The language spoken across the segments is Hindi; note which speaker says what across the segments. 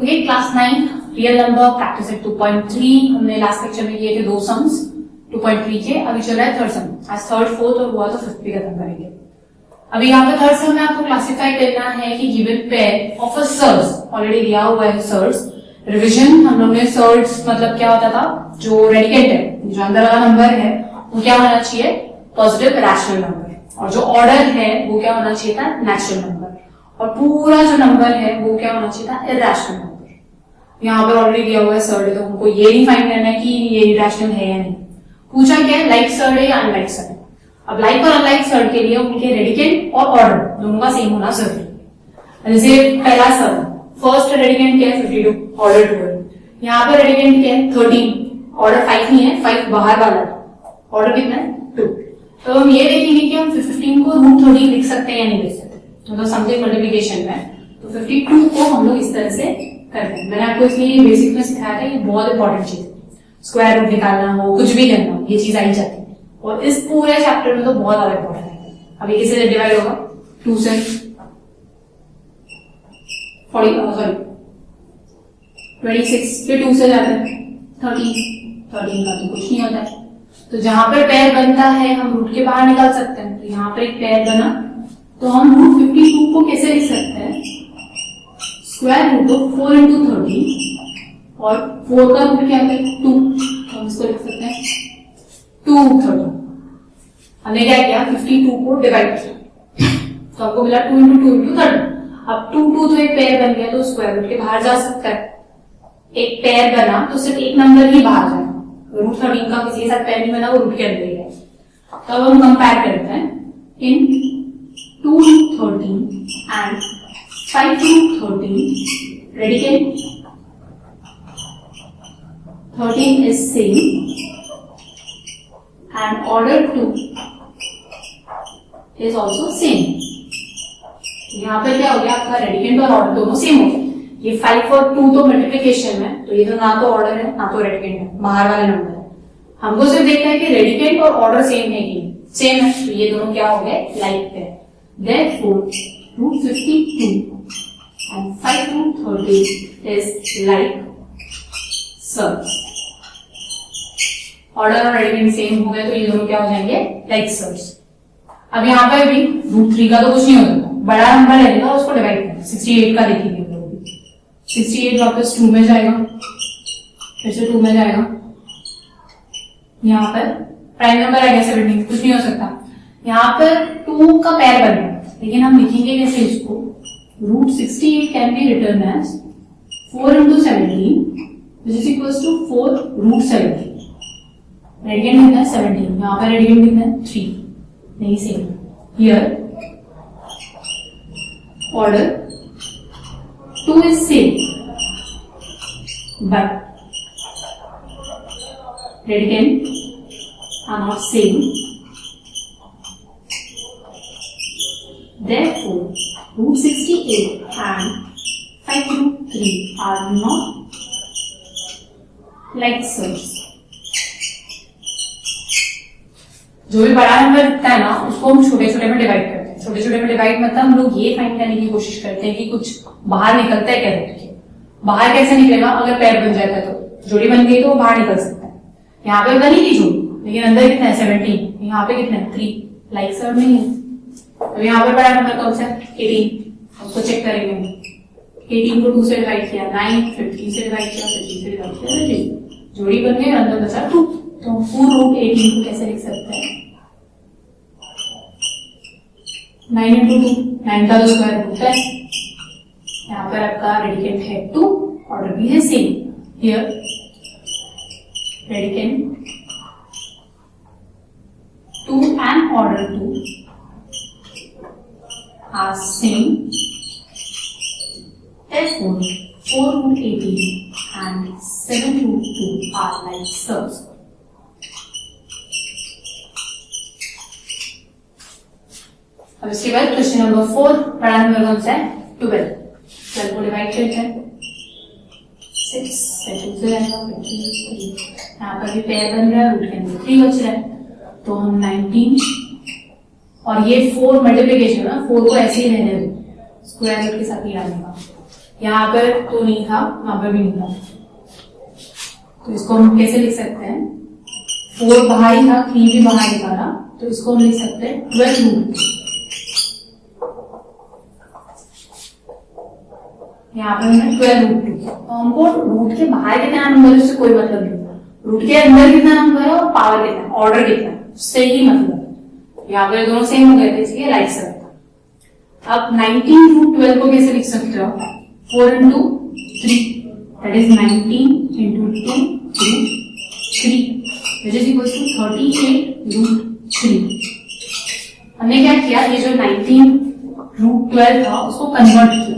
Speaker 1: Okay, class 9 real number practice eight 2.3 हमने लास्ट लेक्चर में किए थे दो सम्स 2.3 के। अभी चल रहा है थर्ड सम, आज थर्ड फोर्थ और हुआ तो फिफ्थ भी खत्म करेंगे। अभी यहाँ पे थर्ड सम में आपको क्लासिफाई करना है कि given pair of a surds, already दिया हुआ है सर्स। रिविजन हम लोग ने सर्स मतलब क्या होता था, जो रेडिकेंट है, जो अंदर वाला नंबर है वो क्या होना चाहिए, पॉजिटिव रैशनल नंबर, और जो ऑर्डर है वो क्या होना चाहिए था, नेचुरल नंबर, और पूरा जो नंबर है वो क्या होना चाहिए था, इरैशनल नंबर। यहाँ पर ऑलरेडी दिया हुआ है सर्ड, तो हमको ये नहीं फाइंड करना है कि ये इरैशनल है या नहीं। पूछा क्या है, लाइक सर्ड है या अनलाइक सर्ड है। अब लाइक और अनलाइक सर्ड के लिए उनके रेडिकेंट और ऑर्डर दोनों का सेम होना जरूरी है। जैसे पहला सर्ड, फर्स्ट रेडिकेंट क्या है 52, ऑर्डर 2 है। यहाँ पर रेडिकेंट क्या है 13, ऑर्डर 5 नहीं है, 5 बाहर वाला है, ऑर्डर कितना है 2। तो हम ये देखेंगे कि हम 15 को रूट 13 लिख सकते हैं या नहीं लिख सकते, मतलब समथिंग मल्टीप्लिकेशन में। तो 52 को हम लोग इस तरह से करते हैं। मैंने आपको इसलिए बेसिक में सिखाया था, ये बहुत इंपॉर्टेंट चीज है। स्क्वायर रूट निकालना हो, कुछ भी करना हो, ये चीज आई जाती है, और इस पूरे चैप्टर में तो बहुत ज्यादा इंपॉर्टेंट है। अभी किससे डिवाइड होगा, 2 से 26, फिर 2 से जाते हैं 13 का तो कुछ नहीं होता है। तो जहां पर पेयर बनता है हम रूट के बाहर निकाल सकते हैं। तो यहाँ पर एक पेयर बना, तो हम रूट 52 को कैसे लिख सकते हैं, स्क्वायर रूट ऑफ 4 into 13, और 4 का रूट क्या है 2, तो हम इसको लिख सकते हैं 2 13। हमने क्या किया, 52 को डिवाइड किया, तो आपको मिला 2 into 2 into 13। अब 2 तो एक पेयर बन गया, तो स्क्वायर रूट के बाहर जा सकता है। एक पेयर बना तो सिर्फ एक नंबर ही बाहर जाएगा, रूट 13 का किसी के साथ पेयर नहीं बना, वो रूट के अंदर ही है। तब हम कंपेयर करते हैं, इन 2 root 13 and 5 root 13, radicand 13 is same and order 2 is also same। यहाँ पे क्या हो गया, आपका रेडिकेंट और ऑर्डर दोनों सेम हो गए। ये 5 और 2 तो मल्टीप्लिकेशन में, तो ये तो ना तो ऑर्डर है ना तो रेडिकेंट है, बाहर वाले नंबर है। हमको सिर्फ देखना है कि रेडिकेंट और ऑर्डर सेम है कि सेम है, तो ये दोनों क्या हो गए, लाइक है। Therefore, root 52 and 5 root 13 is like surds। Order और रेडिकेंट सेम हो गए, तो ये दोनों क्या हो जाएंगे, लाइक सर्ड्स। अब यहाँ पर भी रूट 3 का तो कुछ नहीं होता, बड़ा नंबर लगेगा उसको डिवाइड करना। 68 का देखेंगे, 68 वापस 2 में जाएगा, फिर से 2 में जाएगा। यहाँ पर प्राइम नंबर आ गया 17, कुछ नहीं हो सकता। यहाँ पर 2 का पेयर बन गया, लेकिन हम लिखेंगे कैसे इसको, root 68 can be written as 4 into 17 which is equals to 4 root 17। Radicand कितना है 17, यहाँ पर रेडिकेंट कितना है 3, नहीं same. Here order 2 is same but radicand are not same। Therefore, root 68 and 5 root 3 are not like surds। जो भी बड़ा नंबर दिखता है ना, उसको हम छोटे छोटे में डिवाइड करते हैं। छोटे छोटे में डिवाइड मतलब हम लोग ये फाइंड करने की कोशिश करते हैं कि कुछ बाहर निकलता है क्या रूट के। बाहर कैसे निकलेगा, अगर पेयर बन जाता है तो जोड़ी बन गई तो वो बाहर निकल सकता है। यहाँ पे बनी थी जोड़ी, लेकिन अंदर कितना है 17, यहाँ पे कितना है 3, लाइक सर्ड नहीं है। अब यहाँ पर बड़ा नंबर कौन सा है 18, उसको चेक करेंगे हम। 18 को 2 से डिवाइड किया 9, फिर 3 से डिवाइड किया, फिर 3 से डिवाइड किया, 3 जोड़ी बन गई और अंदर बचा 2। तो हम 4 रूट 18 को कैसे लिख सकते हैं, 9 into 2, 9 का तो स्क्वायर रूट है। यहाँ पर आपका रेडिकेंट है 2, ऑर्डर भी है same. Here radicand 2 and order 2 are same। Therefore, 4 root 18 and 7 root 2 are like surds। अब इसके बाद क्वेश्चन नंबर 4, बड़ा नंबर कौन सा है 12। 12 को डिवाइड करते हैं 6 से 2 से जाएगा, यहाँ पर भी पेयर बन रहा है, रूट के अंदर 3 बच रहा है, तो हम 19, और ये 4 मल्टीप्लीकेशन है, 4 को ऐसे ही रहने दो, स्क्वायर रूट के साथ ही आने का। यहाँ पर तो नहीं था, वहां पर भी नहीं था, तो इसको हम कैसे लिख सकते हैं? 4 बाहर ही था, 3 भी बाहर निकाला, तो इसको हम लिख सकते हैं 12 रूट। यहाँ पर हमने 12 रूट 2, तो हमको रूट के बाहर कितना नंबर है उससे कोई मतलब नहीं, रूट के अंदर कितना नंबर है और पावर कितना है, ऑर्डर कितना है, उससे ही मतलब है। यहाँ पर दोनों सेम हो गए थे, इसलिए राइट साइड। अब 19 रूट 12 को कैसे लिख सकते हो? 4 into 3, that is 19 into 2 root 3, which is equals to 38 root 3। हमने क्या किया, ये जो 19 रूट 12 था उसको कन्वर्ट किया,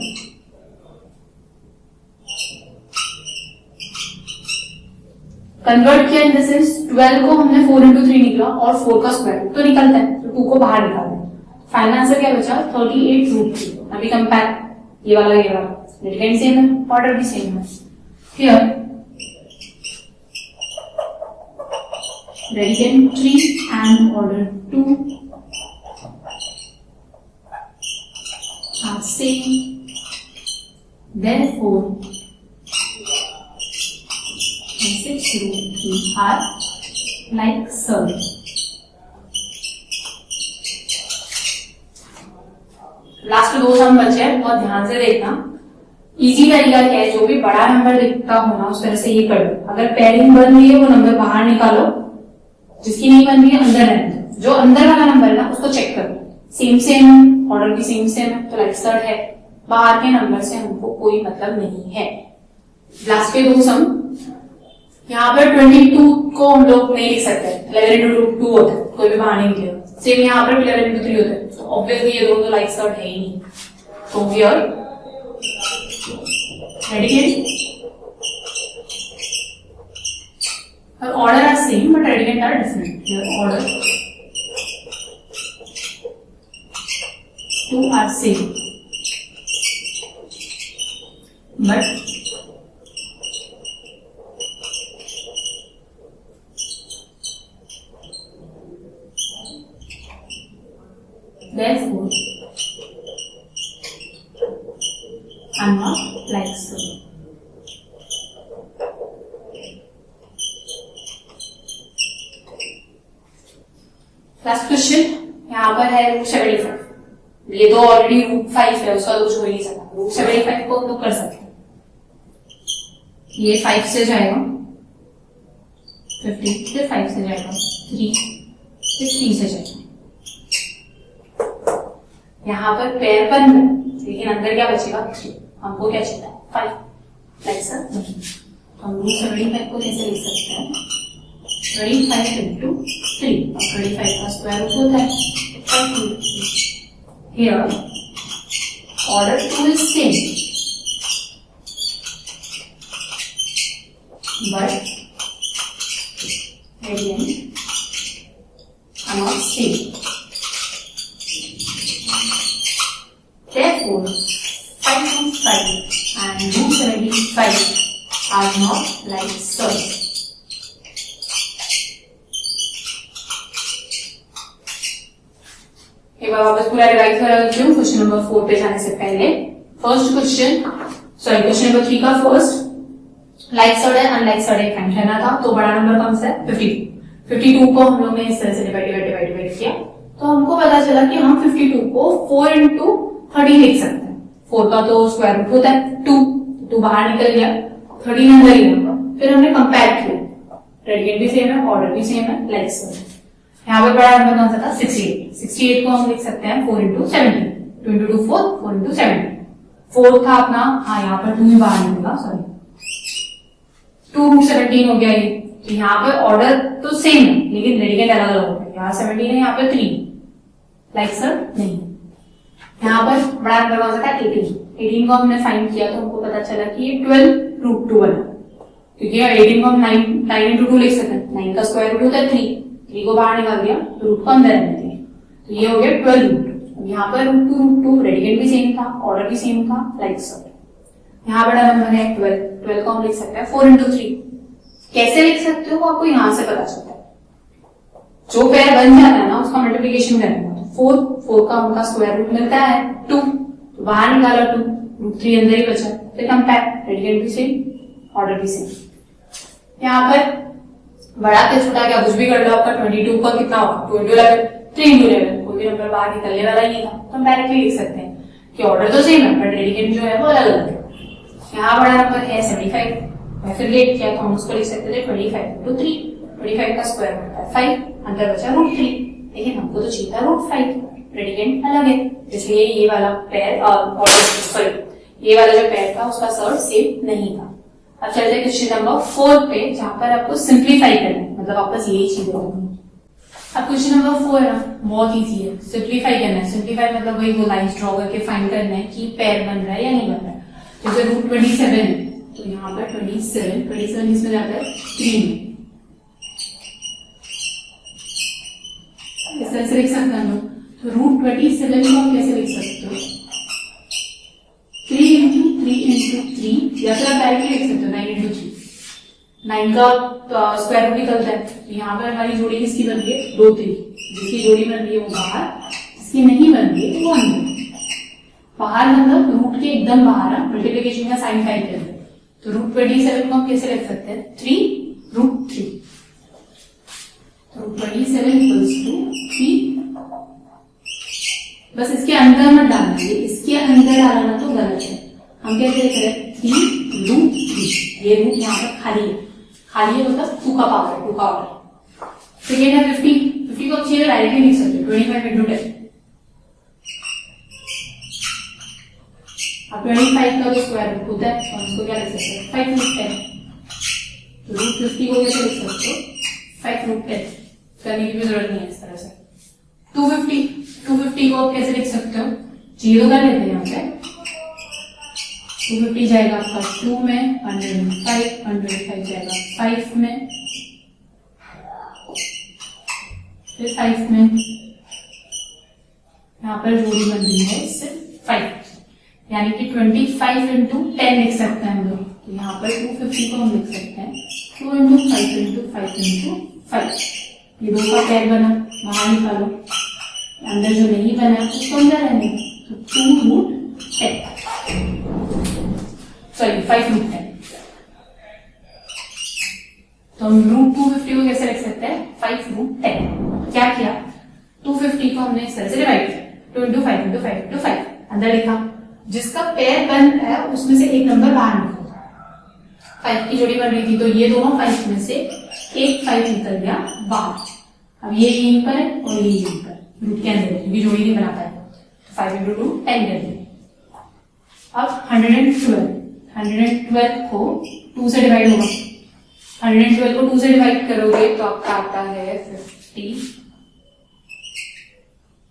Speaker 1: कन्वर्ट किया इन द सेंस 12 को हमने 4 into 3 निकला और 4 का स्क्वायर रूट तो निकलता है, तो 2 को बाहर निकालते हैं। फाइनल आंसर क्या बचा? 38 रूट 3। अभी कंपेयर ये वाला डिटेंड सेम है, ऑर्डर भी सेम है। Here radicand 3 and order 2 are same, therefore 6 root 3 are like so। लास्ट 2 सम बचे हैं, बहुत ध्यान से देखना। इजी तरीका क्या है, जो भी बड़ा नंबर दिखता हो ना उस तरह से ये कर लो। अगर पेयरिंग बन रही है वो नंबर बाहर निकालो, जिसकी नहीं बन रही है अंदर रहने दो। जो अंदर वाला नंबर है ना उसको चेक करो, सेम सेम ऑर्डर भी सेम सेम है तो लाइक सर्ड है। बाहर के नंबर से हमको कोई मतलब नहीं है। लास्ट के 2 सम, यहाँ पर 22 को हम लोग नहीं लिख सकते, 11 into 2 होता है, कोई भी बाहर नहीं निकलेगा। सेम यहाँ पर 11 into 3 होता है, तो ऑब्वियसली ये दोनों लाइक सर्ड है ही नहीं। तो हियर रेडिकेंड और order are same but radicand are different. Here order 2 are same but therefore I'm not like so। Last question यहाँ पर है रूट 75। ये तो ऑलरेडी रूट 5 है, उसका कुछ हो ही नहीं सकता। रूट 75 को हम लोग कर सकते हैं, ये 5 से जाएगा 50, फिर 5 से जाएगा 3, फिर 3 से जाएगा। यहाँ पर पेयर बन रहा है लेकिन अंदर क्या बचेगा? 3। हमको क्या चाहिए? 5। लाइक सर हम रूट 75 को कैसे लिख सकते हैं? 25 into 3, और 35 का स्क्वायर रूट होता है 5। Here order 2 is same but again are not same। Therefore 5 from 5 and root 75 are not like so। एक बार वापस पूरा रिवाइज करा देती हूँ क्वेश्चन नंबर 4 पे जाने से पहले। फर्स्ट क्वेश्चन क्वेश्चन नंबर 3 का फर्स्ट लाइक सर्ड है अनलाइक सर्ड एक फंक्शन था, तो बड़ा नंबर कौन सा है? 52। 52 को हम लोग ने इस तरह से डिवाइड किया, तो हमको पता चला कि हम 52 को 4 into 30 लिख सकते हैं। 4 का तो स्क्वायर रूट होता है 2 बाहर निकल गया, 30 अंदर ही होगा। फिर हमने कंपेयर किया, रेडिकेंड भी सेम है, ऑर्डर भी सेम है, लाइक सर्ड। यहाँ पे बड़ा नंबर कौन सा था? 68। 68 को हम लिख सकते हैं 4 into 17, 2 into 2 4, 4 into 17। 4 था अपना, हाँ यहाँ पर 2 ही बाहर निकला, सॉरी 2 root 17 हो गया ये। तो यहाँ पर ऑर्डर तो सेम है लेकिन रेडिकेंड अलग अलग होता है। यहाँ 17 है, यहाँ पे 3, लाइक सर्ड नहीं। यहाँ पर बड़ा नंबर कौन सा था? 18। 18 को हमने फाइंड किया तो हमको पता चला कि ये 12 रूट 2 बना, क्योंकि 18 को हम 9 into 2 लिख सकते हैं। 9 का स्क्वायर रूट होता है 3 को बाहर निकाल दिया तो रूट को अंदर रहने दिया, तो ये हो गया 12 रूट। यहाँ पर रूट 2 रेडिकेंड भी सेम था, ऑर्डर भी सेम था, लाइक सर्ड। यहाँ बड़ा नंबर है 12 को हम लिख सकते हैं 4 into 3। कैसे लिख सकते हो आपको यहाँ से पता चलता है, जो पेयर बन जाता है ना उसका मल्टीप्लीकेशन करेंगे तो 4 का उनका स्क्वायर रूट मिलता है 2, तो बाहर निकाला 2, √3 अंदर ही बचा, फिर कंपेयर, रेडियंट भी सेम, ऑर्डर भी सेम। यहाँ पर बड़ा के छोटा क्या कुछ भी कर लो, आपका 22 का कितना होगा 2 into 11, 3 into 11, कोई भी नंबर बाहर निकलने वाला ही नहीं था, तो हम डायरेक्टली लिख सकते हैं कि ऑर्डर तो सेम है बट रेडियंट जो है वो अलग अलग है। यहाँ बड़ा नंबर है 75, मैं फिर लेट किया तो हम उसको लिख सकते थे 25 into 3, 25 का स्क्वायर होता है 5, अंदर बचा √3, लेकिन हमको तो चाहिए था √5, रेडियंट अलग है, इसलिए ये वाला पेयर ऑर्डर सॉरी ये वाला जो पेयर था उसका सॉर्ट सेम नहीं था। अब चलते हैं क्वेश्चन नंबर 4 पे, जहां पर आपको सिंप्लीफाई करना है, मतलब वापस यही चीज होगी। अब क्वेश्चन नंबर 4 है ना, बहुत इजी है, सिंप्लीफाई करना है। सिंप्लीफाई मतलब वही वो लाइंस ड्रॉ करके फाइंड करना है कि पेयर बन रहा है या नहीं बन रहा है। जैसे √27 है तो यहाँ पर 27 इसमें जाता है 3 में, इस तरह से लिख सकते हैं लोग। तो √27 को कैसे लिख सकते हो, 3 into 3 या फिर आप डायरेक्टली लिख सकते हो 9 into 3, 9 का स्क्वायर रूट निकलता है, तो यहाँ पर हमारी जोड़ी किसकी बन रही है 2 3, जिसकी जोड़ी बन रही है वो बाहर, जिसकी नहीं बन रही है वो अंदर। बाहर मतलब रूट के एकदम बाहर, मल्टीप्लिकेशन का साइन टाइप है, तो √27 को हम कैसे लिख सकते हैं 3√3, तो √27 = 3। बस इसके अंदर मत डालना, इसके अंदर डालना तो गलत है, हम कैसे लिख रहे हैं 3√3, ये रूट यहाँ पर खाली है मतलब 2 का पावर है, 2 का ऑर्डर। सेकेंड है 50 को अच्छी डायरेक्टली लिख सकते हो 25 into 10। अब 25 का जो स्क्वायर रूट होता है तो हम इसको क्या लिख सकते हैं 5√10, तो √50 को कैसे लिख सकते हो 5√10, करने की भी जरूरत नहीं है इस तरह से। 250 को आप कैसे लिख सकते हो, 0 कर लेते हैं यहाँ पे, 250 जाएगा आपका 2 में, 105 जाएगा 5 में, फिर 5 में, यहाँ पर जोड़ी बन रही है सिर्फ 5, यानी कि 25 into 10 लिख सकते हैं हम लोग। तो यहाँ पर 250 को हम लिख सकते हैं 2 into 5 into 5 into 5, ये 2 का पेयर बना, वहां निकालो, अंदर जो नहीं बना उसको अंदर रहने, तो 2√10 सॉरी 5√10, तो हम √250 को कैसे लिख सकते हैं 5√10। क्या किया 250 को हमने इस तरह से डिवाइड किया, 2 into 5 into 5 into 5, अंदर लिखा, जिसका पेयर बन रहा है उसमें से एक नंबर बाहर निकलता, 5 की जोड़ी बन रही थी तो ये दोनों 5 में से एक 5 निकल गया बाहर। अब ये यहीं पर है और ये यहीं पर रूट के अंदर है, क्योंकि जोड़ी नहीं बना पाएगा, तो 5 into 2 10 कर देंगे। अब 112 को 2 से डिवाइड होगा, 112 को 2 से डिवाइड करोगे तो आपका आता है 50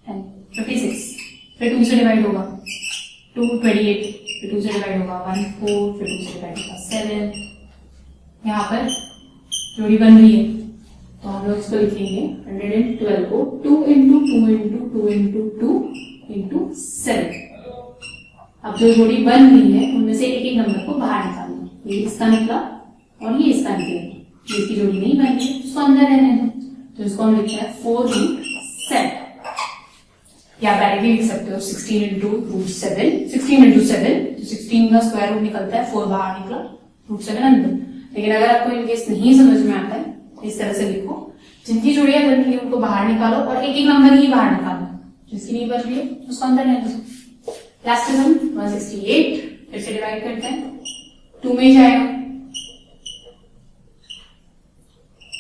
Speaker 1: and 56, फिर 2 से डिवाइड होगा 228, फिर 2 से डिवाइड होगा 14, फिर 2 से डिवाइड होगा 7, यहाँ पर जोड़ी बन रही है तो हम लोग इसको लिखेंगे 112 को 2 into 2 into 2 into 2 into 7। अब जो जोड़ी बन रही है उनमें से एक एक नंबर को बाहर निकालना, ये इसका निकला और ये इसका निकलेगा, जिसकी जोड़ी नहीं बन रही है उसको अंदर रहने दो, तो इसको हम लिखते हैं 4√7, या डायरेक्टली लिख सकते हो 16 into √7, 16 into 7, तो 16 का स्क्वायर रूट निकलता है, 4 बाहर निकला, √7 अंदर। लेकिन अगर आपको इनकेस नहीं समझ में आता है इस तरह से लिखो, जिनकी जोड़ियां बन रही है उनको बाहर निकालो और एक एक नंबर ही बाहर निकालो, जिसकी नहीं बन रही है उसको अंदर रहने दो। लास्ट में हम 168 फिर से डिवाइड करते हैं, 2 में जाएगा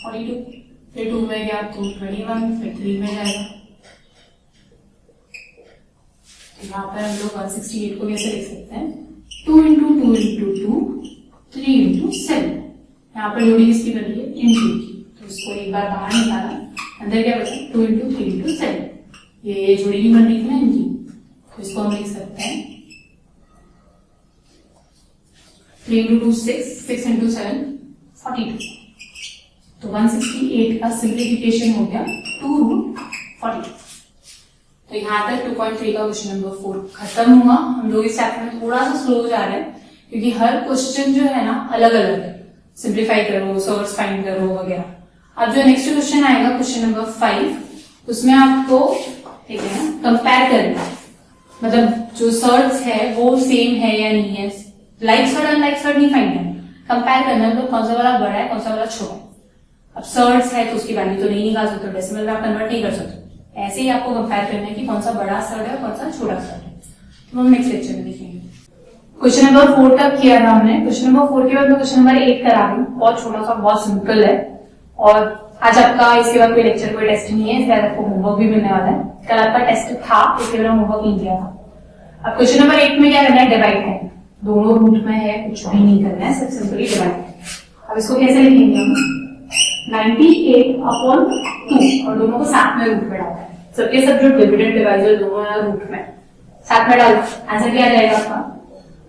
Speaker 1: 42, फिर 2 में गया तो 21, फिर 3 में जाएगा, यहाँ पर हम लोग 168 को कैसे लिख सकते हैं 2 into 2 into 2, 3 into 7, यहाँ पर जोड़ी किसकी बन रही है इंटू की, तो इसको एक बार बाहर निकाला, अंदर क्या बचा 2 into 3 into 7, ये जोड़ी नहीं बन रही थी ना इनकी, तो इसको हम लिख सकते हैं 3 into 2 6 into 7 42, तो 168 का सिंप्लीफिकेशन हो गया 2√42। तो यहाँ तक 2.3 का क्वेश्चन नंबर 4 खत्म हुआ। हम लोग इस चैप्टर में थोड़ा सा स्लो जा रहे हैं क्योंकि हर क्वेश्चन जो है ना अलग अलग है, सिंप्लीफाई करो, सोर्स फाइंड करो वगैरह। अब जो नेक्स्ट क्वेश्चन आएगा क्वेश्चन नंबर 5, उसमें आपको ठीक है ना कंपेयर करना है, मतलब जो सर्ट्स है वो सेम है या नहीं है, लाइक सर्ट अनलाइक सर्ट नहीं फाइंड करना, कंपेयर करना है, तो कौन सा वाला बड़ा है कौन सा वाला छोटा है। अब सर्ट्स है तो उसकी वैल्यू तो नहीं निकाल सकते, डेसिमल में आप कन्वर्ट नहीं कर सकते, ऐसे ही आपको कंपेयर करना है कि कौन सा बड़ा सर्ट है और कौन सा छोटा सर्ट है। तो हम नेक्स्ट लेक्चर में देखेंगे। क्वेश्चन नंबर 4 तक किया था हमने। क्वेश्चन नंबर 4 के बाद मैं क्वेश्चन नंबर 8 करा रही हूँ, बहुत छोटा सा, बहुत सिंपल है, और आज आपका इसके बाद कोई लेक्चर कोई टेस्ट नहीं है, इसके बाद आपको होमवर्क भी मिलने वाला है। कल आपका टेस्ट था, इसके बाद होमवर्क नहीं किया था। अब क्वेश्चन नंबर 8 में क्या करना है, डिवाइड है, दोनों रूट में है, कुछ भी नहीं करना है, सिर्फ सिंपली डिवाइड है। अब इसको कैसे लिखेंगे हम, 98/2 और दोनों को साथ में रूट में डालना है, सबके सब जो डिविडेंड डिवाइजर दोनों है रूट में साथ में डालो, आंसर क्या आ जाएगा आपका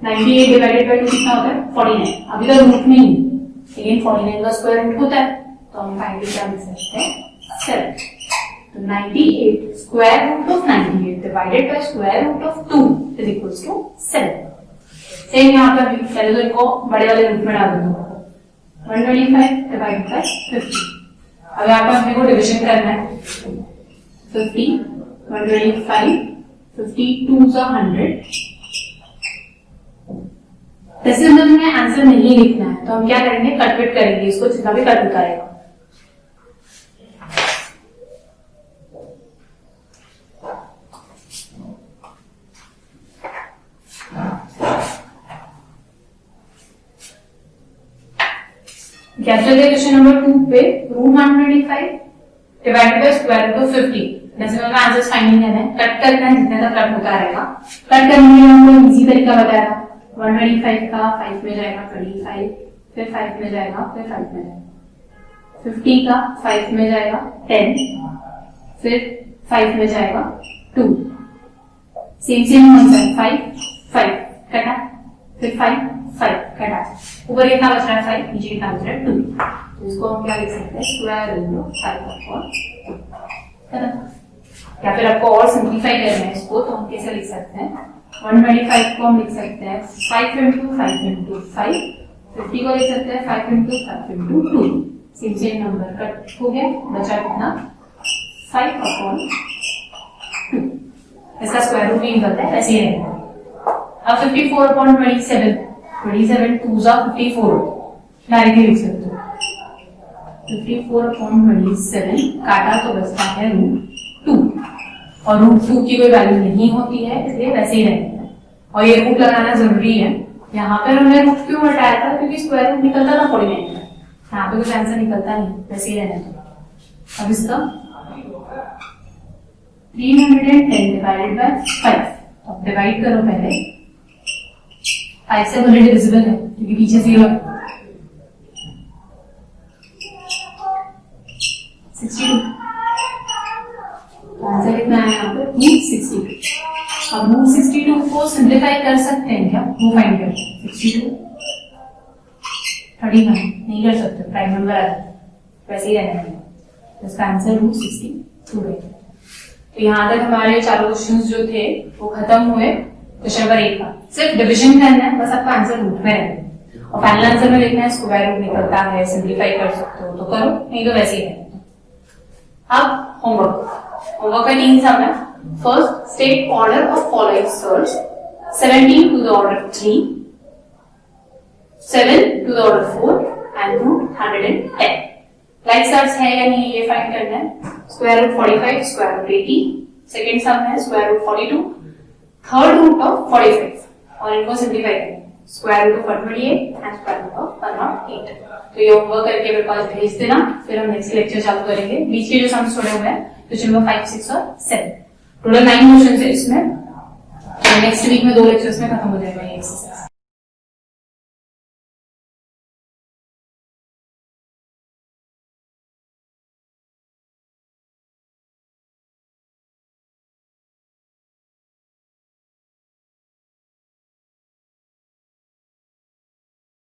Speaker 1: 98 डिवाइडेड बाय 2 कितना होता है 49। अभी तो रूट में ही, लेकिन 49 का स्क्वायर रूट होता है, तो हम फाइनली क्या लिख सकते हैं 7। तो 98 square root of 98 divided by square root of 2 is equals to 7। Same यहाँ पर भी पहले तो इनको बड़े वाले रूट में डाल दो, 125 डिवाइडेड बाय 50। अब यहाँ पर अपने को डिविजन करना है, 50 125 52 100। डेसिमल में आंसर नहीं लिखना है, तो हम क्या करेंगे, कटविट करेंगे इसको, जितना भी कट करेगा। क्या चलिए क्वेश्चन नंबर 2 पे, root 125 divided by square root of 50। Decimal में आंसर फाइंडिंग करना है, कट करना है, जितने तक कट होता रहेगा। कट करने के लिए हमको इजी तरीका बताया, 125 का 5 में जाएगा 25, फिर 5 में जाएगा, फिर 5 में जाएगा, 50 का 5 में जाएगा 10, फिर 5 में जाएगा 2, सेम 5 5 कटा, फिर 5 5 कटा, ऊपर कितना बच रहा है 5, नीचे कितना बच रहा है 2। तो इसको हम क्या लिख सकते हैं, स्क्वायर रूट ऑफ 5/2। या फिर आपको और सिंप्लीफाई करना है इसको, तो हम कैसे लिख सकते हैं, 125 को हम लिख सकते हैं 5 into 5 into 5, 50 को लिख सकते हैं 5 into 5 into 2। Same number cut हो गया, बचा कितना 5/2। इसका स्क्वायर रूट भी निकलता है, वैसे ही रहेगा। अब 54/27, 27 2s are 54, डायरेक्टली लिख सकते हो 54/27, काटा तो बचता है √2, और √2 की कोई वैल्यू नहीं होती है, इसलिए वैसे ही रहेगा। और ये रूट लगाना जरूरी है। यहाँ पर हमने रूट क्यों हटाया था, क्योंकि स्क्वायर रूट निकलता था 49 में, यहाँ पे कुछ आंसर निकलता नहीं, वैसे ही रहने दो। अब इसका 310 डिवाइडेड बाय 5, अब डिवाइड करो पहले, 5 से ऑलरेडी डिविजिबल है क्योंकि पीछे 0 है, 62, आंसर कितना है यहाँ पर 262। अब 262 को सिंप्लीफाई कर सकते हैं क्या, वो फाइंड करें, 62 31 नहीं कर सकते, प्राइम नंबर आ जाता है, वैसे ही रहने देंगे। इसका आंसर 262 रहेगा। तो यहाँ तक हमारे चारों क्वेश्चंस जो थे वो खत्म हुए। क्वेश्चन नंबर 1 का सिर्फ डिविजन करना है, बस आपका आंसर रूट में रहेगा, और फाइनल आंसर में लिखना है स्क्वायर रूट निकलता है, सिंप्लीफाई कर सकते हो तो करो, नहीं तो वैसे ही रहने दो। अब होमवर्क में 3 सम है। First, state order of following search, 17 to the order 3, 7 to the order 4 and root 110। Like search है या नहीं ये फाइंड करना है। Square root 45, square root 80, second sum है square root 42, third root of 45, और इनको सिंप्लीफाई करेंगे, square root of 128 and square root of 108। तो ये होमवर्क करके मेरे पास भेज देना, फिर हम नेक्स्ट लेक्चर चालू करेंगे। बीच के जो सम्स छोड़े हुए हैं, क्वेश्चन नंबर 5, 6 और 7, टोटल 9 क्वेश्चन है इसमें। नेक्स्ट वीक में 2 लेक्चर्स में खत्म हो जाएगा ये एक्सरसाइज।